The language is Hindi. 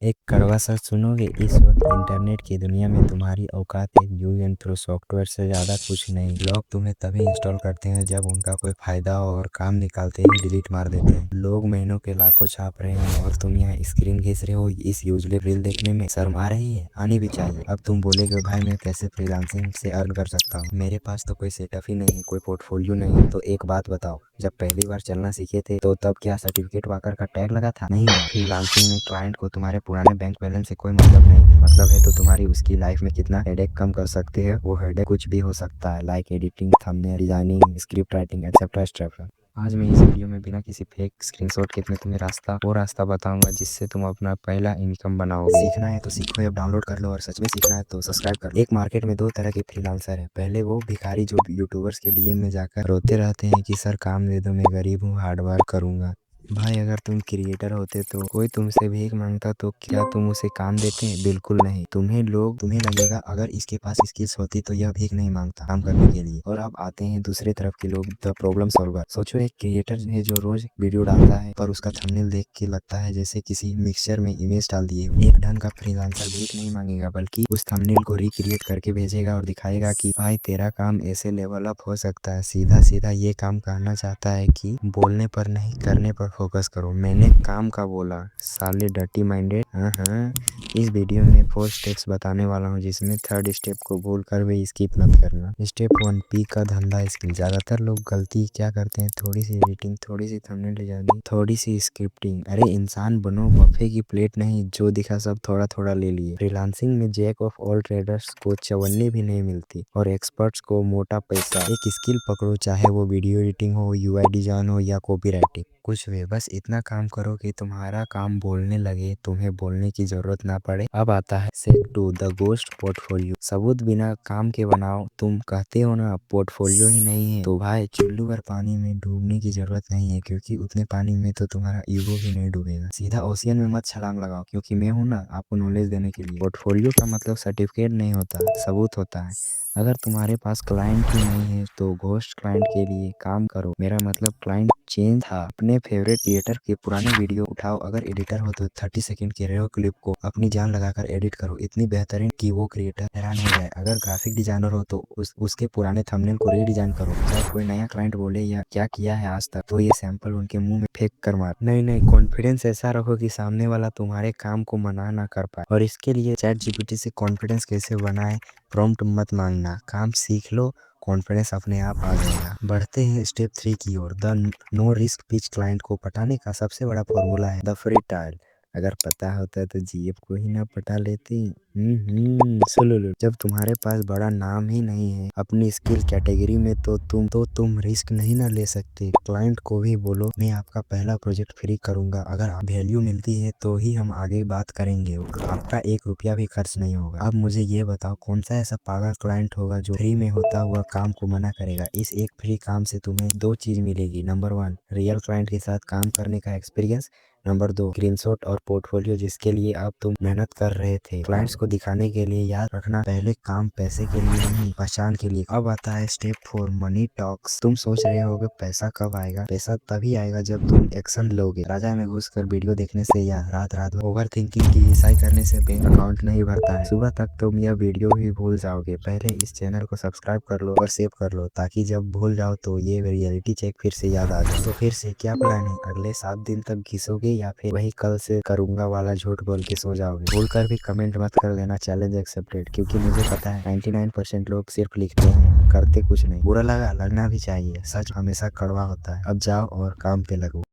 एक कड़वा सच सुनोगे, इस वक्त इंटरनेट की दुनिया में तुम्हारी औकात एक यूज एंड थ्रो सॉफ्टवेयर से ज़्यादा कुछ नहीं। लोग तुम्हें तभी इंस्टॉल करते हैं जब उनका कोई फायदा हो और काम निकालते ही डिलीट मार देते हैं। लोग महीनों के लाखों छाप रहे हैं और तुम यहाँ स्क्रीन घिस रहे हो। इस यूजलेस रील देखने में शर्म आ रही है? आनी भी चाहिए। अब तुम बोलेगे भाई मैं कैसे फ्रीलांसिंग से अर्न कर सकता हूँ, मेरे पास तो कोई सेटअप ही नहीं है, कोई पोर्टफोलियो नहीं है। तो एक बात बताओ, जब पहली बार चलना सीखे थे तो तब क्या सर्टिफिकेट वाकर का टैग लगा था? नहीं हुआ। फ्रीलांसिंग में क्लाइंट को तुम्हारे पुराने बैंक बैलेंस से कोई मतलब नहीं है। मतलब है तो तुम्हारी उसकी लाइफ में कितना हेडेक कम कर सकते हैं। वो हेडेक कुछ भी हो सकता है, like editing, thumbnail designing, script writing etcetera etcetera. आज मैं इस वीडियो में बिना किसी फेक स्क्रीनशॉट के मैं तुम्हें वो रास्ता बताऊंगा जिससे तुम अपना पहला इनकम बनाओगे। सीखना है तो सीखो, अब डाउनलोड कर लो, और सच में सीखना है तो सब्सक्राइब कर लो। एक मार्केट में दो तरह के फ्रीलांसर है। पहले वो भिखारी जो यूट्यूबर्स के डीएम में जाकर रोते रहते हैं कि सर काम दे दो, मैं गरीब हूँ, हार्ड वर्क करूंगा। भाई अगर तुम क्रिएटर होते तो कोई तुमसे भीख मांगता तो क्या तुम उसे काम देते? बिल्कुल नहीं। तुम्हें लगेगा अगर इसके पास स्किल्स होती तो यह भीख नहीं मांगता काम करने के लिए। और अब आते हैं दूसरे तरफ के लोग, द प्रॉब्लम सॉल्वर। सोचो एक क्रिएटर है जो रोज वीडियो डालता है पर उसका थंबनेल देख के लगता है जैसे किसी मिक्सचर में इमेज डाल दिए। एक ढंग का फ्रीलांसर भीख नहीं मांगेगा, बल्कि उस थंबनेल को रिक्रिएट करके भेजेगा और दिखाएगा कि भाई तेरा काम ऐसे लेवल अप हो सकता है। सीधा सीधा ये काम कहना चाहता है कि बोलने पर नहीं करने पर फोकस करो। मैंने काम का बोला, साले डर्टी माइंडेड। हाँ, इस वीडियो में 4 स्टेप्स बताने वाला हूँ जिसमें थर्ड स्टेप को भूल कर भी स्किप मत करना। स्टेप 1, पी का धंधा स्किल। ज्यादातर लोग गलती क्या करते हैं, थोड़ी सी एडिटिंग, थोड़ी सी थंबनेल डिजाइनिंग, थोड़ी सी स्क्रिप्टिंग। अरे इंसान बनो, बफे की प्लेट नहीं। जो दिखा सब थोड़ा थोड़ा ले लिए। फ्रीलांसिंग में जैक ऑफ ऑल ट्रेडर्स को चवन्नी भी नहीं मिलती और एक्सपर्ट्स को मोटा पैसा। एक स्किल पकड़ो, चाहे वो वीडियो एडिटिंग हो, यूआई डिजाइन हो या कॉपी राइटिंग, कुछ भी। बस इतना काम करो कि तुम्हारा काम बोलने लगे, तुम्हें बोलने की जरूरत ना पड़े। अब आता है सेट 2, द गोस्ट पोर्टफोलियो। सबूत बिना काम के बनाओ। तुम कहते हो ना पोर्टफोलियो ही नहीं है, तो भाई चुल्लू भर पानी में डूबने की जरूरत नहीं है, क्योंकि उतने पानी में तो तुम्हारा ईगो भी नहीं डूबेगा। सीधा ओशियन में मत छलांग लगाओ, क्योंकि मैं हूं ना आपको नॉलेज देने के लिए। पोर्टफोलियो का मतलब सर्टिफिकेट नहीं होता, सबूत होता है। अगर तुम्हारे पास क्लाइंट ही नहीं है तो घोस्ट क्लाइंट के लिए काम करो। मेरा मतलब क्लाइंट चेंज था। अपने फेवरेट क्रिएटर के पुराने वीडियो उठाओ। अगर एडिटर हो तो 30 सेकंड के रेव क्लिप को अपनी जान लगाकर एडिट करो, इतनी बेहतरीन कि वो क्रिएटर हैरान हो जाए। अगर ग्राफिक डिजाइनर हो तो उसके पुराने थंबनेल को रीडिजाइन करो। चाहे कोई नया क्लाइंट बोले या क्या किया है आज तक, तो ये सैंपल उनके मुंह में फेंक कर मार। नहीं नहीं, कॉन्फिडेंस ऐसा रखो कि सामने वाला तुम्हारे काम को मना ना कर पाए। और इसके लिए चैट जीपीटी से कॉन्फिडेंस कैसे बनाए, प्रॉम्प्ट मत मांगना, काम सीख लो, कॉन्फिडेंस अपने आप आ जाएगा। बढ़ते हैं स्टेप 3 की ओर, the no risk pitch. Client को पटाने का सबसे बड़ा फॉर्मूला है द फ्री ट्रायल। अगर पता होता तो जीएफ को ही ना पटा लेते। सुनो लो, जब तुम्हारे पास बड़ा नाम ही नहीं है अपनी स्किल कैटेगरी में तो तुम रिस्क नहीं ना ले सकते। क्लाइंट को भी बोलो मैं आपका पहला प्रोजेक्ट फ्री करूंगा, अगर वैल्यू मिलती है तो ही हम आगे बात करेंगे। आपका 1 रुपया भी खर्च नहीं होगा। अब मुझे ये बताओ, कौन सा ऐसा पागल क्लाइंट होगा जो फ्री में होता हुआ काम को मना करेगा? इस एक फ्री काम से तुम्हें 2 चीज मिलेगी। नंबर 1, रियल क्लाइंट के साथ काम करने का एक्सपीरियंस। नंबर 2, स्क्रीनशॉट और पोर्टफोलियो जिसके लिए अब तुम मेहनत कर रहे थे, क्लाइंट्स को दिखाने के लिए। याद रखना, पहले काम पैसे के लिए नहीं, पहचान के लिए। अब आता है स्टेप 4, मनी टॉक्स। तुम सोच रहे होगे पैसा कब आएगा? पैसा तभी आएगा जब तुम एक्शन लोगे। राजा में घुसकर वीडियो देखने से या रात रात ओवर थिंकिंग की ईसाई करने से बैंक अकाउंट नहीं भरता है। सुबह तक तुम यह वीडियो भी भूल जाओगे। पहले इस चैनल को सब्सक्राइब कर लो और सेव कर लो, ताकि जब भूल जाओ तो ये रियलिटी चेक फिर से याद आ जाए। तो फिर से क्या प्लान है? अगले 7 दिन तक घिसोगे या फिर वही कल से करूंगा वाला झूठ बोल के सो जाओगे? भूल कर भी कमेंट मत कर देना चैलेंज एक्सेप्टेड, क्योंकि मुझे पता है 99% लोग सिर्फ लिखते हैं, करते कुछ नहीं। बुरा लगा, लगना भी चाहिए, सच हमेशा कड़वा होता है। अब जाओ और काम पे लगो।